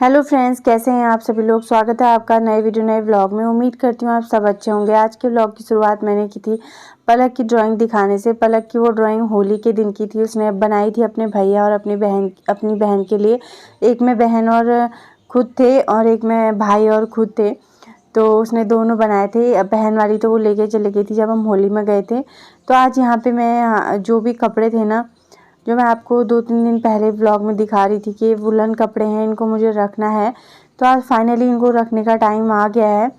Hello friends, कैसे हैं आप सभी लोग। स्वागत है आपका नए वीडियो नए व्लॉग में। उम्मीद करती हूँ आप सब अच्छे होंगे। आज के व्लॉग की शुरुआत मैंने की थी पलक की ड्राइंग दिखाने से। पलक की वो ड्राइंग होली के दिन की थी। उसने बनाई थी अपने भैया और अपनी बहन के लिए। एक में बहन और खुद थे और एक में भाई और खुद थे। तो उसने दोनों बनाए थे। बहन वाली तो वो लेके चली गई थी जब हम होली में गए थे। तो आज यहाँ पे मैं जो भी कपड़े थे ना, जो मैं आपको 2-3 दिन पहले व्लॉग में दिखा रही थी कि वुलन कपड़े हैं, इनको मुझे रखना है। तो आज फाइनली इनको रखने का टाइम आ गया है।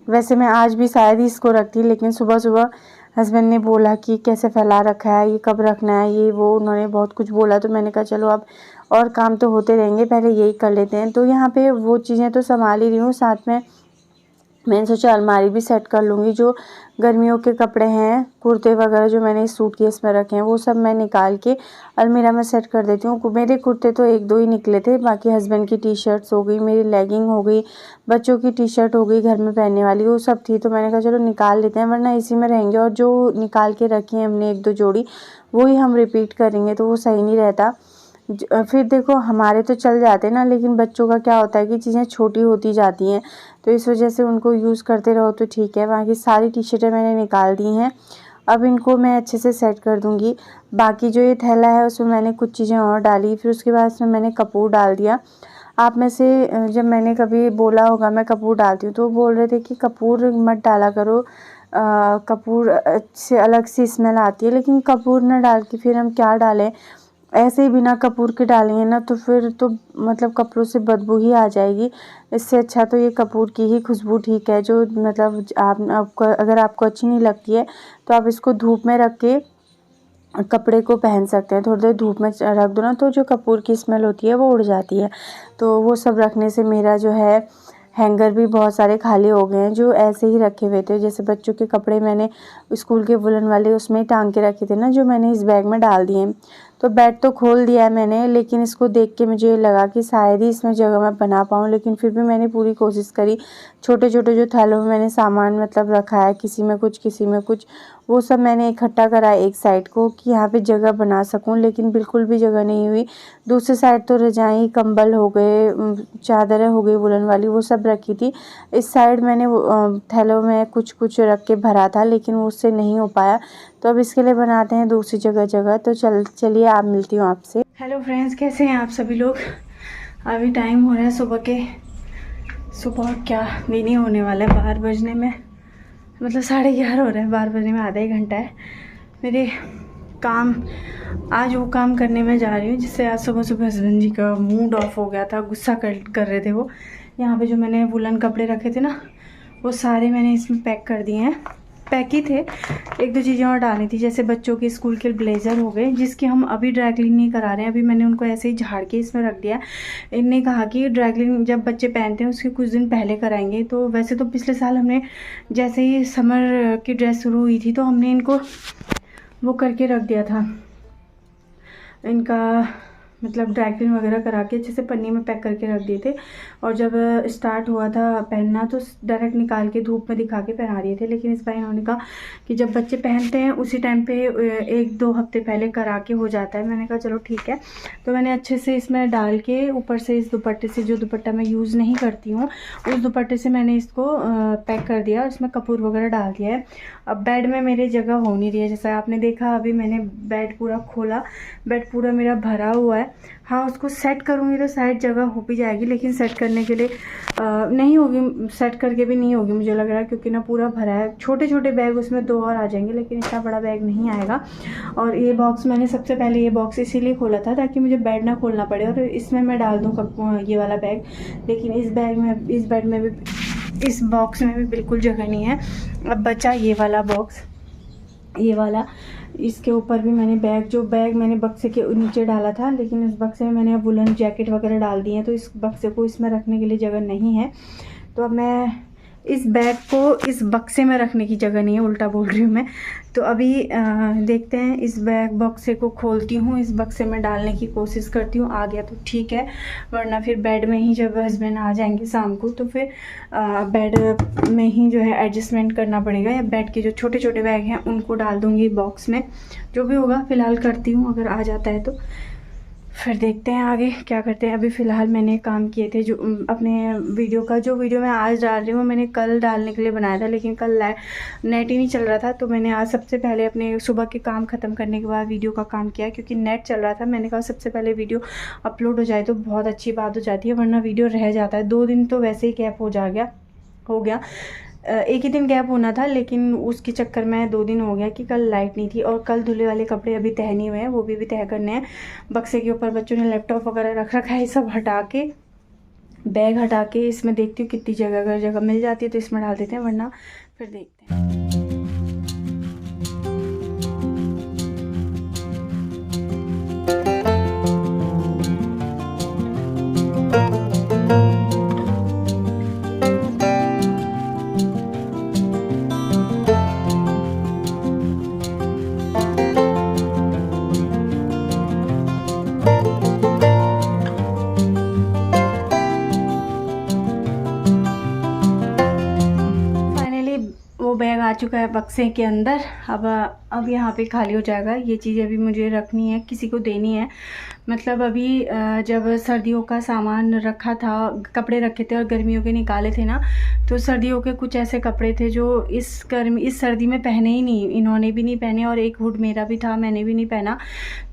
वैसे मैं आज भी शायद ही इसको रखती, लेकिन सुबह सुबह हस्बैंड ने बोला कि कैसे फैला रखा है, ये कब रखना है, ये वो उन्होंने बहुत कुछ बोला। तो मैंने कहा चलो अब और काम तो होते रहेंगे, पहले यही कर लेते हैं। तो यहाँ पे वो चीज़ें तो संभाल ही रही हूँ, साथ में मैंने सोचा अलमारी भी सेट कर लूँगी। जो गर्मियों के कपड़े हैं, कुर्ते वगैरह जो मैंने सूटकेस में रखे हैं, वो सब मैं निकाल के अलमीरा में सेट कर देती हूँ। मेरे कुर्ते तो 1-2 ही निकले थे, बाकी हस्बैंड की टी शर्ट्स हो गई, मेरी लेगिंग हो गई, बच्चों की टी शर्ट हो गई घर में पहनने वाली, वो सब थी। तो मैंने कहा चलो निकाल लेते हैं, वरना इसी में रहेंगे। और जो निकाल के रखी है हमने 1-2 जोड़ी, वही हम रिपीट करेंगे तो वो सही नहीं रहता। फिर देखो हमारे तो चल जाते ना, लेकिन बच्चों का क्या होता है कि चीज़ें छोटी होती जाती हैं, तो इस वजह से उनको यूज़ करते रहो तो ठीक है। बाकी सारी टी शर्टें मैंने निकाल दी हैं। अब इनको मैं अच्छे से सेट कर दूँगी। बाकी जो ये थैला है उसमें मैंने कुछ चीज़ें और डाली, फिर उसके बाद उसमें मैंने कपूर डाल दिया। आप में से जब मैंने कभी बोला होगा मैं कपूर डालती हूँ, तो वो बोल रहे थे कि कपूर मत डाला करो, कपूर से अलग सी स्मेल आती है। लेकिन कपूर न डाल के फिर हम क्या डालें, ऐसे ही बिना कपूर के डालेंगे ना तो फिर तो मतलब कपड़ों से बदबू ही आ जाएगी। इससे अच्छा तो ये कपूर की ही खुशबू ठीक है। जो मतलब आपको अगर आपको अच्छी नहीं लगती है तो आप इसको धूप में रख के कपड़े को पहन सकते हैं। थोड़ी देर धूप में रख दो ना, तो जो कपूर की स्मेल होती है वो उड़ जाती है। तो वो सब रखने से मेरा जो है हैंगर भी बहुत सारे खाली हो गए हैं, जो ऐसे ही रखे हुए थे। जैसे बच्चों के कपड़े मैंने स्कूल के वुलन वाले उसमें टांग के रखे थे ना, जो मैंने इस बैग में डाल दिए। तो बेड तो खोल दिया है मैंने, लेकिन इसको देख के मुझे लगा कि शायद ही इसमें जगह मैं बना पाऊँ। लेकिन फिर भी मैंने पूरी कोशिश करी। छोटे छोटे जो थैलों में मैंने सामान मतलब रखा है, किसी में कुछ किसी में कुछ, वो सब मैंने इकट्ठा करा एक साइड को कि यहाँ पे जगह बना सकूँ, लेकिन बिल्कुल भी जगह नहीं हुई। दूसरी साइड तो रजाई कंबल हो गए, चादरें हो गई वुलन वाली, वो सब रखी थी। इस साइड मैंने थैलों में कुछ कुछ रख के भरा था, लेकिन वो उससे नहीं हो पाया। तो अब इसके लिए बनाते हैं दूसरी जगह। तो चलिए आप मिलती हूँ आपसे। हेलो फ्रेंड्स, कैसे हैं आप सभी लोग। अभी टाइम हो रहा है सुबह क्या दिन ही होने वाला है 12 बजने में, मतलब 11:30 हो रहा है। 12 बजने में आधा ही घंटा है। मेरे काम आज वो काम करने में जा रही हूँ जिससे आज सुबह सुबह हस्बैंड जी का मूड ऑफ हो गया था, गुस्सा कर रहे थे वो। यहाँ पे जो मैंने वुलन कपड़े रखे थे ना, वो सारे मैंने इसमें पैक कर दिए हैं। पैक ही थे, 1-2 चीज़ें और डाली थी, जैसे बच्चों के स्कूल के ब्लेज़र हो गए, जिसके हम अभी ड्राई क्लीन नहीं करा रहे हैं। अभी मैंने उनको ऐसे ही झाड़ के इसमें रख दिया। इनने कहा कि ड्राई क्लीन जब बच्चे पहनते हैं उसके कुछ दिन पहले कराएंगे। तो वैसे तो पिछले साल हमने जैसे ही समर की ड्रेस शुरू हुई थी तो हमने इनको वो करके रख दिया था, इनका मतलब ड्राई क्लीन वगैरह करा के अच्छे से पन्नी में पैक करके रख दिए थे। और जब स्टार्ट हुआ था पहनना तो डायरेक्ट निकाल के धूप में दिखा के पहना दिए थे। लेकिन इस बार इन्होंने कहा कि जब बच्चे पहनते हैं उसी टाइम पे 1-2 हफ्ते पहले करा के हो जाता है। मैंने कहा चलो ठीक है। तो मैंने अच्छे से इसमें डाल के ऊपर से इस दुपट्टे से, जो दुपट्टा मैं यूज़ नहीं करती हूँ, उस दुपट्टे से मैंने इसको पैक कर दिया और इसमें कपूर वगैरह डाल दिया है। अब बेड में मेरे जगह हो नहीं रही है, जैसा आपने देखा अभी मैंने बेड पूरा खोला, बेड पूरा मेरा भरा हुआ है। हाँ, उसको सेट करूँगी तो शायद जगह हो भी जाएगी, लेकिन सेट करने के लिए नहीं होगी, सेट करके भी नहीं होगी मुझे लग रहा है, क्योंकि ना पूरा भरा है। छोटे छोटे बैग उसमें 2 और आ जाएंगे, लेकिन इतना बड़ा बैग नहीं आएगा। और ये बॉक्स मैंने सबसे पहले ये बॉक्स इसीलिए खोला था ताकि मुझे बेड ना खोलना पड़े और इसमें मैं डाल दूँ ये वाला बैग। लेकिन इस बेड में भी, इस बॉक्स में भी बिल्कुल जगह नहीं है। अब बचा ये वाला बॉक्स, ये वाला, इसके ऊपर भी मैंने बैग मैंने बक्से के नीचे डाला था, लेकिन इस बक्से में मैंने अब वुलन जैकेट वगैरह डाल दी है, तो इस बक्से को इसमें रखने के लिए जगह नहीं है। तो अब मैं इस बैग को इस बक्से में रखने की जगह नहीं है, उल्टा बोल रही हूँ मैं। तो अभी देखते हैं, इस बक्से को खोलती हूँ, इस बक्से में डालने की कोशिश करती हूँ। आ गया तो ठीक है, वरना फिर बेड में ही जब हस्बैंड आ जाएंगे शाम को तो फिर बेड में ही जो है एडजस्टमेंट करना पड़ेगा, या बेड के जो छोटे छोटे बैग हैं उनको डाल दूँगी बॉक्स में। जो भी होगा फ़िलहाल करती हूँ, अगर आ जाता है तो फिर देखते हैं आगे क्या करते हैं। अभी फ़िलहाल मैंने काम किए थे जो अपने जो वीडियो मैं आज डाल रही हूँ, मैंने कल डालने के लिए बनाया था, लेकिन कल नेट ही नहीं चल रहा था। तो मैंने आज सबसे पहले अपने सुबह के काम ख़त्म करने के बाद वीडियो का काम किया, क्योंकि नेट चल रहा था। मैंने कहा सबसे पहले वीडियो अपलोड हो जाए तो बहुत अच्छी बात हो जाती है, वरना वीडियो रह जाता है। 2 दिन तो वैसे ही गैप हो गया। एक ही दिन गैप होना था, लेकिन उसके चक्कर में 2 दिन हो गया कि कल लाइट नहीं थी। और कल धुले वाले कपड़े अभी तह नहीं हुए हैं, वो भी तह करने हैं। बक्से के ऊपर बच्चों ने लैपटॉप वगैरह रख रखा है, सब हटा के, बैग हटा के इसमें देखती हूँ कितनी जगह, अगर जगह मिल जाती है तो इसमें डाल देते हैं, वरना फिर देखते हैं। वो बैग आ चुका है बक्से के अंदर। अब यहाँ पे खाली हो जाएगा। ये चीज़ें अभी मुझे रखनी है, किसी को देनी है। मतलब अभी जब सर्दियों का सामान रखा था, कपड़े रखे थे और गर्मियों के निकाले थे ना, तो सर्दियों के कुछ ऐसे कपड़े थे जो इस सर्दी में पहने ही नहीं, इन्होंने भी नहीं पहने, और एक हुड मेरा भी था, मैंने भी नहीं पहना।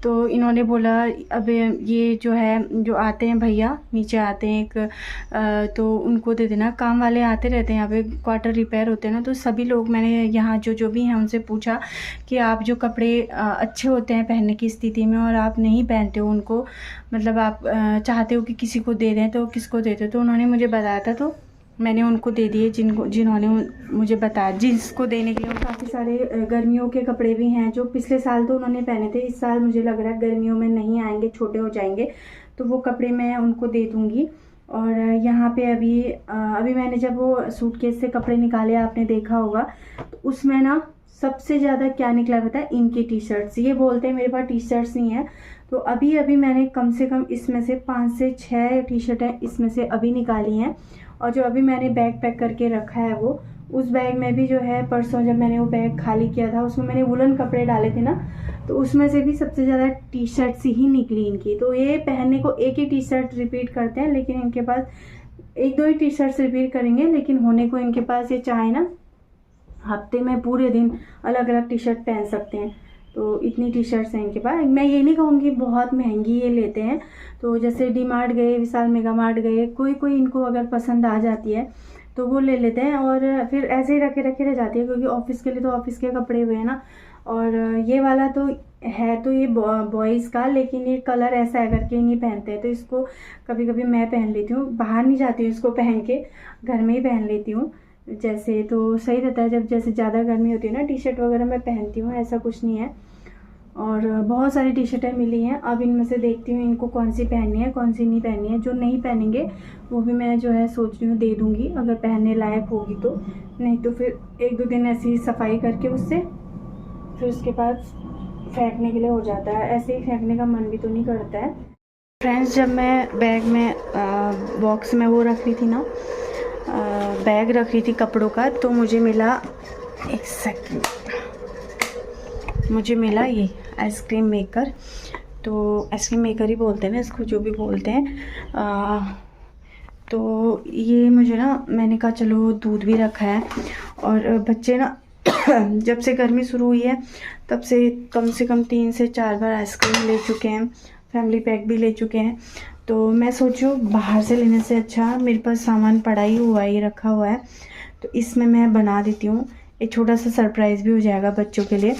तो इन्होंने बोला अब ये जो है, जो आते हैं भैया नीचे आते हैं एक, तो उनको दे देना। काम वाले आते रहते हैं यहाँ पे, क्वार्टर रिपेयर होते हैं ना, तो सभी लोग, मैंने यहाँ जो भी हैं उनसे पूछा कि आप जो कपड़े अच्छे होते हैं पहनने की स्थिति में और आप नहीं पहनते हो उनको, मतलब आप चाहते हो कि किसी को दे दें, तो किसको देते हो? तो उन्होंने मुझे बताया था, तो मैंने उनको दे दिए जिन्होंने मुझे बताया, जिसको देने के लिए। काफ़ी सारे गर्मियों के कपड़े भी हैं जो पिछले साल तो उन्होंने पहने थे, इस साल मुझे लग रहा है गर्मियों में नहीं आएंगे, छोटे हो जाएंगे, तो वो कपड़े मैं उनको दे दूँगी। और यहाँ पे अभी मैंने जब वो सूटकेस से कपड़े निकाले, आपने देखा होगा, तो उसमें ना सबसे ज़्यादा क्या निकला पता है? इनकी टी शर्ट्स। ये बोलते हैं मेरे पास टी शर्ट्स नहीं है, तो अभी मैंने कम से कम इसमें से 5 से 6 टी शर्टें इसमें से अभी निकाली हैं। और जो अभी मैंने बैग पैक करके रखा है, वो उस बैग में भी जो है, परसों जब मैंने वो बैग खाली किया था, उसमें मैंने वुलन कपड़े डाले थे ना, तो उसमें से भी सबसे ज़्यादा टी शर्ट्स ही निकली इनकी। तो ये पहनने को एक ही टी शर्ट रिपीट करते हैं, लेकिन इनके पास 1-2 ही टी शर्ट्स रिपीट करेंगे, लेकिन होने को इनके पास ये चाहे ना हफ्ते में पूरे दिन अलग अलग टी शर्ट पहन सकते हैं। तो इतनी टी शर्ट्स हैं इनके पास। मैं ये नहीं कहूँगी बहुत महंगी ये लेते हैं, तो जैसे डी मार्ट गए, विशाल मेगा मार्ट गए, कोई इनको अगर पसंद आ जाती है तो वो ले लेते हैं, और फिर ऐसे ही रखे रह जाती है, क्योंकि ऑफिस के लिए तो ऑफिस के कपड़े हुए हैं ना। और ये वाला तो है, तो ये बॉयज़ का, लेकिन ये कलर ऐसा है करके नहीं पहनते हैं, तो इसको कभी कभी मैं पहन लेती हूँ। बाहर नहीं जाती हूँ इसको पहन के, घर में ही पहन लेती हूँ जैसे, तो सही रहता है। जब जैसे ज़्यादा गर्मी होती है ना, टी शर्ट वगैरह मैं पहनती हूँ, ऐसा कुछ नहीं है। और बहुत सारी टी शर्टें मिली हैं, अब इनमें से देखती हूँ इनको कौन सी पहननी है, कौन सी नहीं पहननी है। जो नहीं पहनेंगे वो भी मैं जो है सोच रही हूँ दे दूँगी, अगर पहनने लायक होगी तो। नहीं तो फिर 1-2 दिन ऐसी सफाई करके उससे, फिर उसके बाद फेंकने के लिए हो जाता है। ऐसे ही फेंकने का मन भी तो नहीं करता है। फ्रेंड्स, जब मैं बैग में बॉक्स में वो रख रही थी ना, बैग रख रही थी कपड़ों का, तो मुझे मिला, एक सेकंड, मुझे मिला ये आइसक्रीम मेकर। तो आइसक्रीम मेकर ही बोलते हैं ना इसको, जो भी बोलते हैं। तो ये मुझे ना, मैंने कहा चलो दूध भी रखा है, और बच्चे ना जब से गर्मी शुरू हुई है तब से कम 3 से 4 बार आइसक्रीम ले चुके हैं, फैमिली पैक भी ले चुके हैं। तो मैं सोचूं बाहर से लेने से अच्छा मेरे पास सामान पड़ा ही हुआ है, ये रखा हुआ है, तो इसमें मैं बना देती हूँ। एक छोटा सा सरप्राइज़ भी हो जाएगा बच्चों के लिए।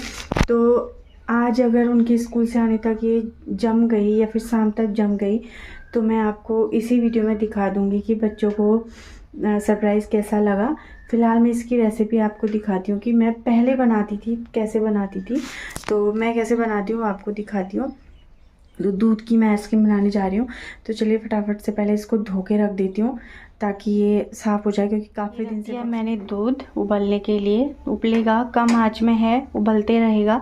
तो आज अगर उनकी स्कूल से आने तक ये जम गई, या फिर शाम तक जम गई, तो मैं आपको इसी वीडियो में दिखा दूँगी कि बच्चों को सरप्राइज़ कैसा लगा। फ़िलहाल मैं इसकी रेसिपी आपको दिखाती हूँ कि मैं पहले बनाती थी, कैसे बनाती थी। तो मैं कैसे बनाती हूँ आपको दिखाती हूँ। तो दूध की मैं आइसक्रीम बनाने जा रही हूँ, तो चलिए फटाफट से पहले इसको धो के रख देती हूँ ताकि ये साफ़ हो जाए, क्योंकि काफ़ी दिन से मैंने दूध उबलने के लिए। उबलेगा, कम आंच में है, उबलते रहेगा।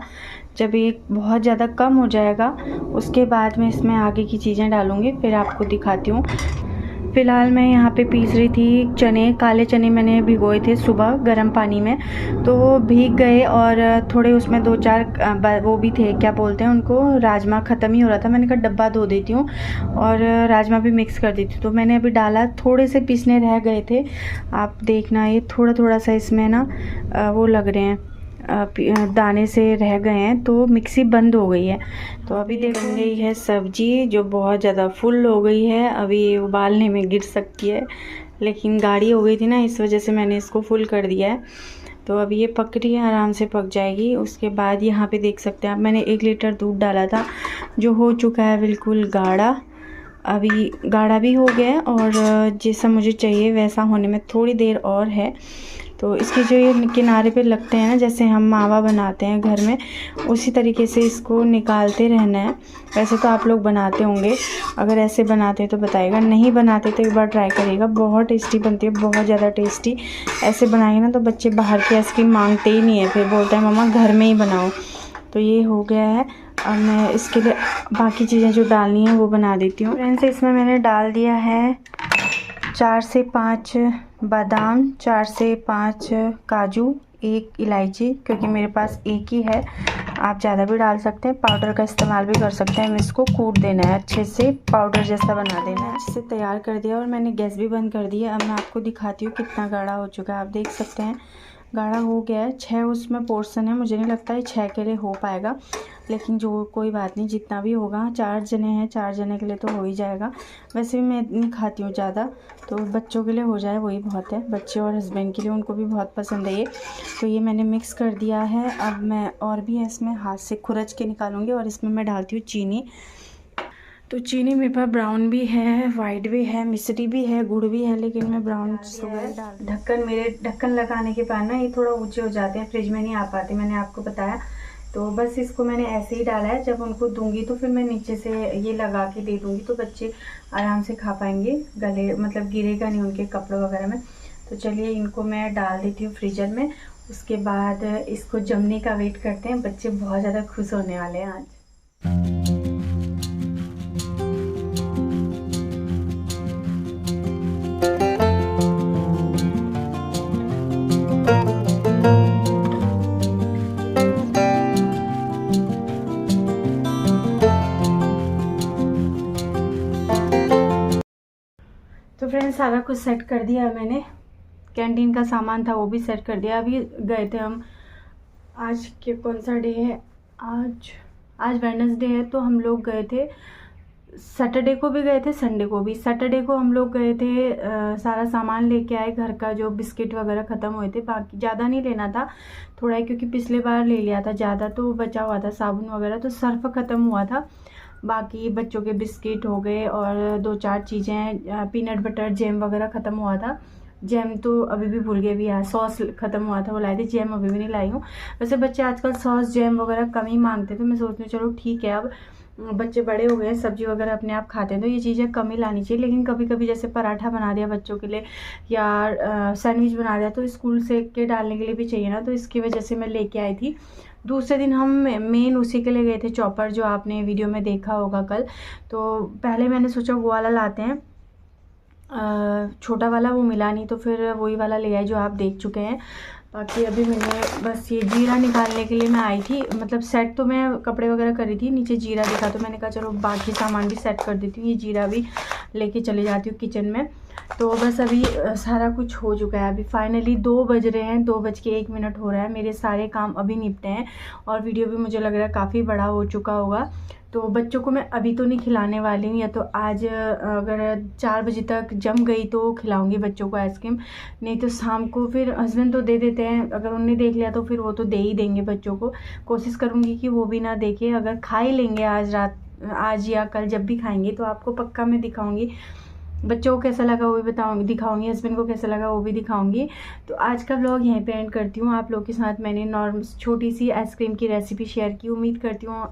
जब ये बहुत ज़्यादा कम हो जाएगा उसके बाद मैं इसमें आगे की चीज़ें डालूँगी, फिर आपको दिखाती हूँ। फ़िलहाल मैं यहाँ पे पीस रही थी चने, काले चने मैंने भिगोए थे सुबह गर्म पानी में, तो वो भीग गए और थोड़े उसमें 2-4 वो भी थे, क्या बोलते हैं उनको, राजमा ख़त्म ही हो रहा था। मैंने कहा डब्बा धो देती हूँ और राजमा भी मिक्स कर देती हूँ, तो मैंने अभी डाला। थोड़े से पीसने रह गए थे, आप देखना ये थोड़ा थोड़ा सा इसमें ना वो लग रहे हैं, दाने से रह गए हैं, तो मिक्सी बंद हो गई है। तो अभी बन गई है सब्जी जो बहुत ज़्यादा फुल हो गई है, अभी उबालने में गिर सकती है, लेकिन गाढ़ी हो गई थी ना, इस वजह से मैंने इसको फुल कर दिया है। तो अभी ये पक रही है, आराम से पक जाएगी। उसके बाद यहाँ पे देख सकते हैं आप, मैंने 1 लीटर दूध डाला था जो हो चुका है बिल्कुल गाढ़ा। अभी गाढ़ा भी हो गया है और जैसा मुझे चाहिए वैसा होने में थोड़ी देर और है। तो इसके जो ये किनारे पे लगते हैं ना, जैसे हम मावा बनाते हैं घर में, उसी तरीके से इसको निकालते रहना है। वैसे तो आप लोग बनाते होंगे, अगर ऐसे बनाते हैं तो बताइएगा, नहीं बनाते तो एक बार ट्राई करिएगा, बहुत टेस्टी बनती है, बहुत ज़्यादा टेस्टी। ऐसे बनाएंगे ना तो बच्चे बाहर की आइसक्रीम मांगते ही नहीं है, फिर बोलते हैं मम्मा घर में ही बनाओ। तो ये हो गया है। अब मैं इसके लिए बाकी चीज़ें जो डालनी है वो बना देती हूँ। फ्रेंड्स, इसमें मैंने डाल दिया है 4 से 5 बादाम, 4 से 5 काजू, 1 इलायची, क्योंकि मेरे पास एक ही है, आप ज़्यादा भी डाल सकते हैं, पाउडर का इस्तेमाल भी कर सकते हैं। इसको कूट देना है, अच्छे से पाउडर जैसा बना देना है। अच्छे से तैयार कर दिया और मैंने गैस भी बंद कर दिया। अब मैं आपको दिखाती हूँ कितना गाढ़ा हो चुका है। आप देख सकते हैं गाढ़ा हो गया है। 6 उसमें पोर्शन है, मुझे नहीं लगता है 6 के लिए हो पाएगा, लेकिन जो कोई बात नहीं, जितना भी होगा, 4 जने हैं, 4 जने के लिए तो हो ही जाएगा। वैसे भी मैं नहीं खाती हूँ ज़्यादा, तो बच्चों के लिए हो जाए वही बहुत है, बच्चे और हस्बैंड के लिए, उनको भी बहुत पसंद है ये। तो ये मैंने मिक्स कर दिया है। अब मैं और भी इसमें हाथ से खुरच के निकालूंगी और इसमें मैं डालती हूँ चीनी। तो चीनी मेरे पास ब्राउन भी है, वाइट भी है, मिश्री भी है, गुड़ भी है, लेकिन मैं ब्राउन डाल। ढक्कन लगाने के बाद ना ये थोड़ा ऊंचे हो जाते हैं, फ्रिज में नहीं आ पाते, मैंने आपको बताया। तो बस इसको मैंने ऐसे ही डाला है। जब उनको दूंगी तो फिर मैं नीचे से ये लगा के दे दूंगी, तो बच्चे आराम से खा पाएंगे, गले मतलब गिरेगा नहीं उनके कपड़ों वगैरह में। तो चलिए इनको मैं डाल देती हूँ फ्रीजर में। उसके बाद इसको जमने का वेट करते हैं। बच्चे बहुत ज़्यादा खुश होने वाले हैं आज। तो फ्रेंड्स, सारा कुछ सेट कर दिया है मैंने, कैंटीन का सामान था वो भी सेट कर दिया। अभी गए थे हम, आज के कौन सा डे है, आज वेडनेसडे है, तो हम लोग गए थे, सैटरडे को भी गए थे, संडे को भी। सैटरडे को हम लोग गए थे, सारा सामान लेके आए घर का, जो बिस्किट वगैरह ख़त्म हुए थे, बाकी ज़्यादा नहीं लेना था, थोड़ा ही, क्योंकि पिछले बार ले लिया था ज़्यादा, तो बचा हुआ था साबुन वगैरह, तो सर्फ ख़त्म हुआ था। बाकी बच्चों के बिस्किट हो गए और 2-4 चीज़ें, पीनट बटर जैम वगैरह ख़त्म हुआ था। जैम तो अभी भी भूल गए भी, यार सॉस ख़त्म हुआ था वो लाए थे, जैम अभी भी नहीं लाई हूँ। वैसे बच्चे आजकल सॉस जैम वगैरह कम ही मांगते थे, मैं सोचती हूँ चलो ठीक है, अब बच्चे बड़े हो गए, सब्जी वगैरह अपने आप खाते हैं, तो ये चीज़ें कम ही लानी चाहिए। लेकिन कभी कभी जैसे पराठा बना दिया बच्चों के लिए, या सैंडविच बना दिया, तो स्कूल से के डालने के लिए भी चाहिए ना, तो इसकी वजह से मैं लेके आई थी। दूसरे दिन हम मेन उसी के लिए गए थे, चॉपर, जो आपने वीडियो में देखा होगा कल। तो पहले मैंने सोचा वो वाला लाते हैं, छोटा वाला, वो मिला नहीं, तो फिर वही वाला ले आए जो आप देख चुके हैं। बाकी अभी मैंने बस ये जीरा निकालने के लिए मैं आई थी, मतलब सेट तो मैं कपड़े वगैरह करी थी, नीचे जीरा दिखा, तो मैंने कहा चलो बाकी सामान भी सेट कर देती हूँ, ये जीरा भी लेके चले जाती हूँ किचन में। तो बस अभी सारा कुछ हो चुका है। अभी फाइनली 2 बज रहे हैं, 2:01 हो रहा है, मेरे सारे काम अभी निपटे हैं और वीडियो भी मुझे लग रहा है काफ़ी बड़ा हो चुका होगा। तो बच्चों को मैं अभी तो नहीं खिलाने वाली हूँ, या तो आज अगर 4 बजे तक जम गई तो खिलाऊंगी बच्चों को आइसक्रीम, नहीं तो शाम को फिर हस्बैंड तो दे देते हैं, अगर उन्होंने देख लिया तो फिर वो तो दे ही देंगे बच्चों को। कोशिश करूँगी कि वो भी ना देखे, अगर खा ही लेंगे आज या कल जब भी खाएंगे तो आपको पक्का मैं दिखाऊँगी। बच्चों को कैसा लगा वो भी दिखाऊंगी, हस्बैंड को कैसा लगा वो भी दिखाऊंगी। तो आज का व्लॉग यहीं पे एंड करती हूँ। आप लोग के साथ मैंने नॉर्मल छोटी सी आइसक्रीम की रेसिपी शेयर की, उम्मीद करती हूँ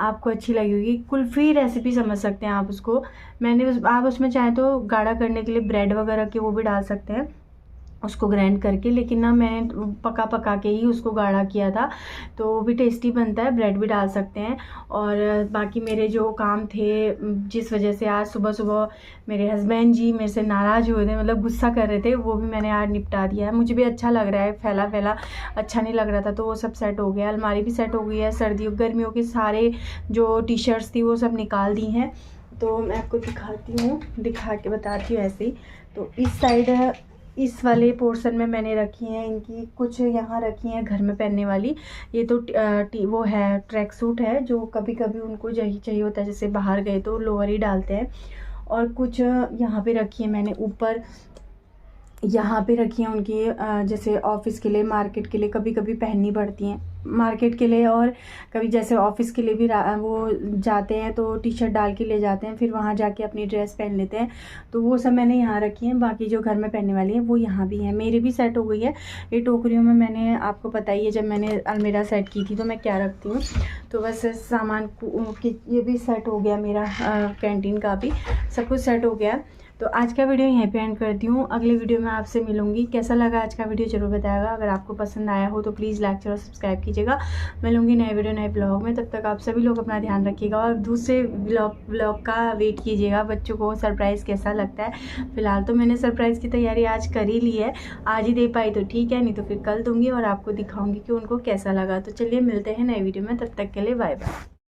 आपको अच्छी लगी होगी। कुल्फ़ी रेसिपी समझ सकते हैं आप उसको, आप उसमें चाहें तो गाढ़ा करने के लिए ब्रेड वगैरह के वो भी डाल सकते हैं। उसको ग्राइंड करके, लेकिन ना मैंने पका के ही उसको गाढ़ा किया था, तो वो भी टेस्टी बनता है। ब्रेड भी डाल सकते हैं। और बाकी मेरे जो काम थे, जिस वजह से आज सुबह सुबह मेरे हस्बैंड जी मेरे से नाराज़ हुए थे, मतलब गुस्सा कर रहे थे, वो भी मैंने आज निपटा दिया है। मुझे भी अच्छा लग रहा है, फैला फैला अच्छा नहीं लग रहा था, तो वो सब सेट हो गया। अलमारी भी सेट हो गई है। सर्दियों गर्मियों के सारे जो टी शर्ट्स थी वो सब निकाल दी हैं। तो मैं आपको दिखाती हूँ, दिखा के बताती हूँ ऐसे ही। तो इस साइड इस वाले पोर्शन में मैंने रखी हैं इनकी, कुछ यहाँ रखी हैं घर में पहनने वाली। ये तो वो है, ट्रैक सूट है, जो कभी कभी उनको चाहिए होता है, जैसे बाहर गए तो लोअर ही डालते हैं। और कुछ यहाँ पे रखी है मैंने ऊपर, यहाँ पे रखी हैं उनकी जैसे ऑफिस के लिए, मार्केट के लिए कभी कभी पहननी पड़ती हैं, मार्केट के लिए, और कभी जैसे ऑफिस के लिए भी वो जाते हैं तो टी शर्ट डाल के ले जाते हैं, फिर वहाँ जाके अपनी ड्रेस पहन लेते हैं। तो वो सब मैंने यहाँ रखी हैं। बाकी जो घर में पहनने वाली है वो यहाँ भी है। मेरी भी सेट हो गई है। ये टोकरियों में मैंने आपको पता ही है, जब मैंने अलमीरा सेट की थी तो मैं क्या रखती हूँ, तो बस सामान ये भी सेट हो गया मेरा, कैंटीन का भी सब कुछ सेट हो गया। तो आज का वीडियो यहीं पे एंड करती हूँ। अगले वीडियो में आपसे मिलूंगी। कैसा लगा आज का वीडियो ज़रूर बताएगा। अगर आपको पसंद आया हो तो प्लीज़ लाइक और सब्सक्राइब कीजिएगा। मिलूंगी नए वीडियो नए ब्लॉग में। तब तक आप सभी लोग अपना ध्यान रखिएगा और दूसरे ब्लॉग का वेट कीजिएगा। बच्चों को सरप्राइज़ कैसा लगता है। फिलहाल तो मैंने सरप्राइज़ की तैयारी आज कर ही ली है। आज ही दे पाई तो ठीक है, नहीं तो फिर कल दूँगी और आपको दिखाऊँगी कि उनको कैसा लगा। तो चलिए मिलते हैं नए वीडियो में, तब तक के लिए बाय बाय।